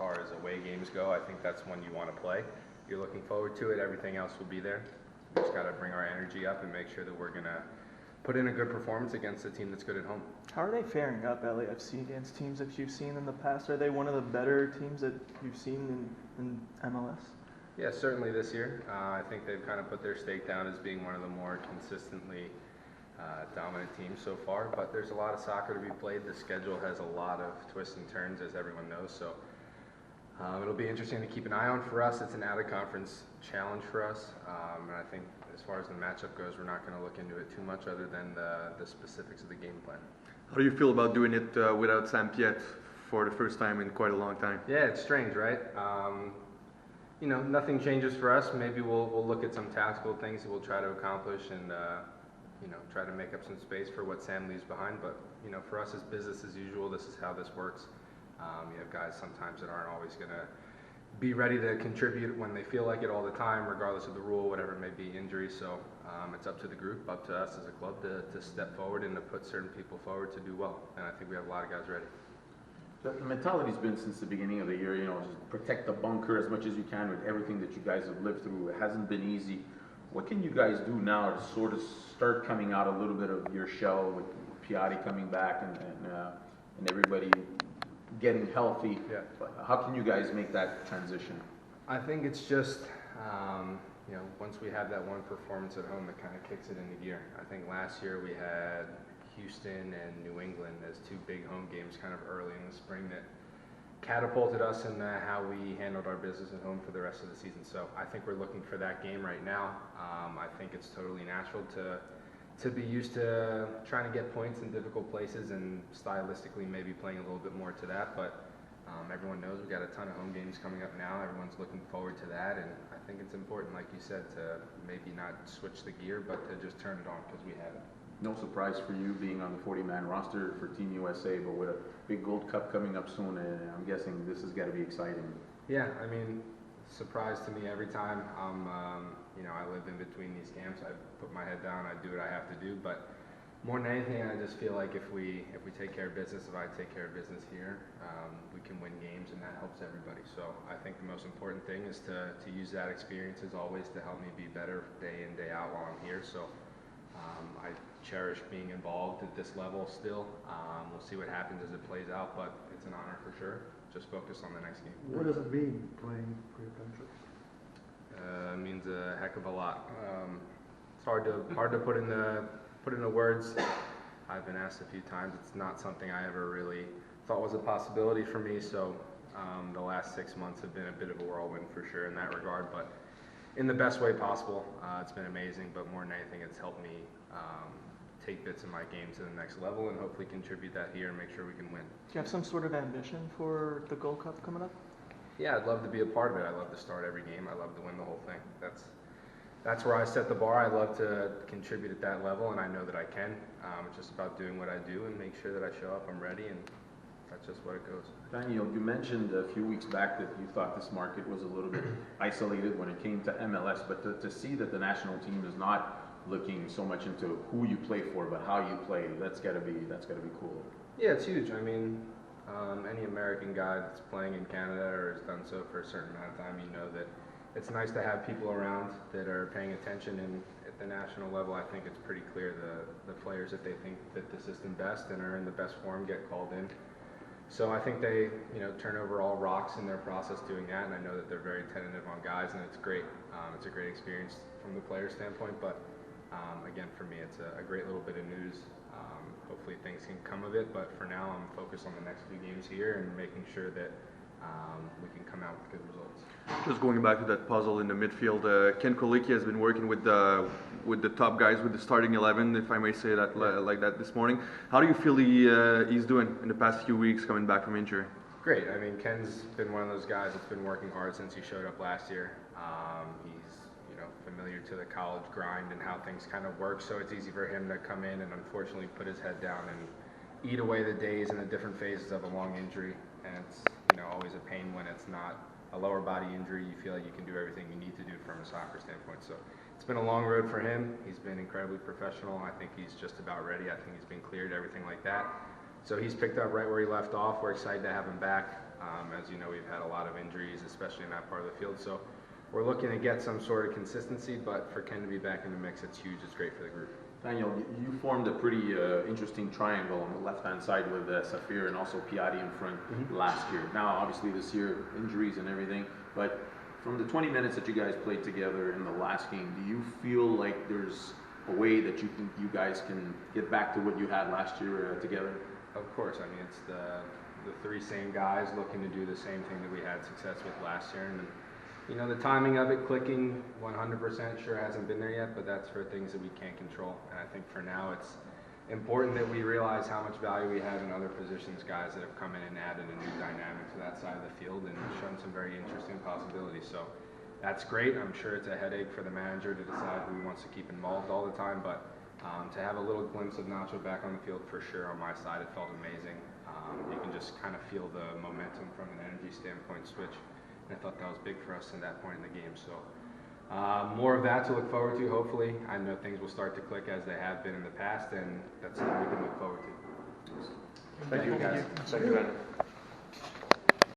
far as away games go, I think that's when you want to play. You're looking forward to it. Everything else will be there. We just got to bring our energy up and make sure that we're going to put in a good performance against a team that's good at home. How are they faring up, LAFC, against teams that you've seen in the past? Are they one of the better teams that you've seen in MLS? Yeah, certainly this year. I think they've kind of put their stake down as being one of the more consistently dominant teams so far, but there's a lot of soccer to be played. The schedule has a lot of twists and turns, as everyone knows, so it'll be interesting to keep an eye on. For us, it's an out-of-conference challenge for us, and I think as far as the matchup goes, we're not going to look into it too much other than the specifics of the game plan. How do you feel about doing it without Sam Piette for the first time in quite a long time? Yeah, it's strange, right? You know, nothing changes for us. Maybe we'll look at some tactical things that we'll try to accomplish and you know, try to make up some space for what Sam leaves behind. But you know, for us, it's business as usual. This is how this works. You have guys sometimes that aren't always going to be ready to contribute when they feel like it all the time, regardless of the rule, whatever it may be, injury. So it's up to the group, up to us as a club to step forward and to put certain people forward to do well. And I think we have a lot of guys ready. The mentality's been since the beginning of the year, you know, just protect the bunker as much as you can with everything that you guys have lived through. It hasn't been easy. What can you guys do now to sort of start coming out a little bit of your shell with Piette coming back and everybody getting healthy? Yeah. How can you guys make that transition? I think it's just, you know, once we have that one performance at home, it kind of kicks it into gear. I think last year we had Houston and New England as two big home games kind of early in the spring that catapulted us in how we handled our business at home for the rest of the season. So I think we're looking for that game right now. I think it's totally natural to be used to trying to get points in difficult places and stylistically maybe playing a little bit more to that. But everyone knows we've got a ton of home games coming up now. Everyone's looking forward to that. And I think it's important, like you said, to maybe not switch the gear, but to just turn it on because we have it. No surprise for you being on the 40-man roster for Team USA, but with a big Gold Cup coming up soon, I'm guessing this has got to be exciting. Yeah, I mean, surprise to me every time. You know, I live in between these camps. I put my head down. I do what I have to do. But more than anything, I just feel like if we take care of business, if I take care of business here, we can win games, and that helps everybody. So I think the most important thing is to use that experience as always to help me be better day in, day out while I'm here. So I cherish being involved at this level still. We'll see what happens as it plays out, but it's an honor for sure. Just focus on the next game. What does it mean playing for your country? It means a heck of a lot. It's hard to put into words. I've been asked a few times. It's not something I ever really thought was a possibility for me. So the last 6 months have been a bit of a whirlwind for sure in that regard, but in the best way possible. It's been amazing, but more than anything, it's helped me take bits of my game to the next level and hopefully contribute that here and make sure we can win. Do you have some sort of ambition for the Gold Cup coming up? Yeah, I'd love to be a part of it. I love to start every game. I love to win the whole thing. That's where I set the bar. I love to contribute at that level, and I know that I can. It's just about doing what I do and make sure that I show up, I'm ready, and that's just what it goes. Daniel, you mentioned a few weeks back that you thought this market was a little bit isolated when it came to MLS, but to see that the national team is not looking so much into who you play for, but how you play, that's got to be cool. Yeah, it's huge. I mean, any American guy that's playing in Canada or has done so for a certain amount of time, you know that it's nice to have people around that are paying attention. And at the national level, I think it's pretty clear the players that they think fit the system best and are in the best form get called in. So I think they, you know, turn over all rocks in their process doing that, and I know that they're very tentative on guys, and it's great. It's a great experience from the player standpoint, but again, for me, it's a great little bit of news. Hopefully things can come of it, but for now, I'm focused on the next few games here and making sure that we can come out with good results. Just going back to that puzzle in the midfield, Ken Kolicki has been working with the top guys, with the starting 11, if I may say that like that this morning. How do you feel he's doing in the past few weeks coming back from injury? Great. I mean, Ken's been one of those guys that's been working hard since he showed up last year. He's, you know, familiar to the college grind and how things kind of work, so it's easy for him to come in and unfortunately put his head down and eat away the days and the different phases of a long injury. And it's, you know, always a pain when it's not a lower body injury. You feel like you can do everything you need to do from a soccer standpoint. So it's been a long road for him. He's been incredibly professional. I think he's just about ready. I think he's been cleared, everything like that. So he's picked up right where he left off. We're excited to have him back. As you know, we've had a lot of injuries, especially in that part of the field. So we're looking to get some sort of consistency, but for Ken to be back in the mix, it's huge. It's great for the group. Daniel, you formed a pretty interesting triangle on the left-hand side with Safir and also Piette in front last year. Now, obviously, this year, injuries and everything, but from the 20 minutes that you guys played together in the last game, do you feel like there's a way that you think you guys can get back to what you had last year together? Of course. I mean, it's the three same guys looking to do the same thing that we had success with last year. And you know, the timing of it clicking 100% sure hasn't been there yet, but that's for things that we can't control. And I think for now it's important that we realize how much value we have in other positions, guys that have come in and added a new dynamic to that side of the field and shown some very interesting possibilities. So that's great. I'm sure it's a headache for the manager to decide who he wants to keep involved all the time, but to have a little glimpse of Nacho back on the field for sure on my side, it felt amazing. You can just kind of feel the momentum from an energy standpoint switch. I thought that was big for us in that point in the game. So more of that to look forward to, hopefully. I know things will start to click as they have been in the past, and that's something we can look forward to. Thank you, guys. Thank you, Brandon.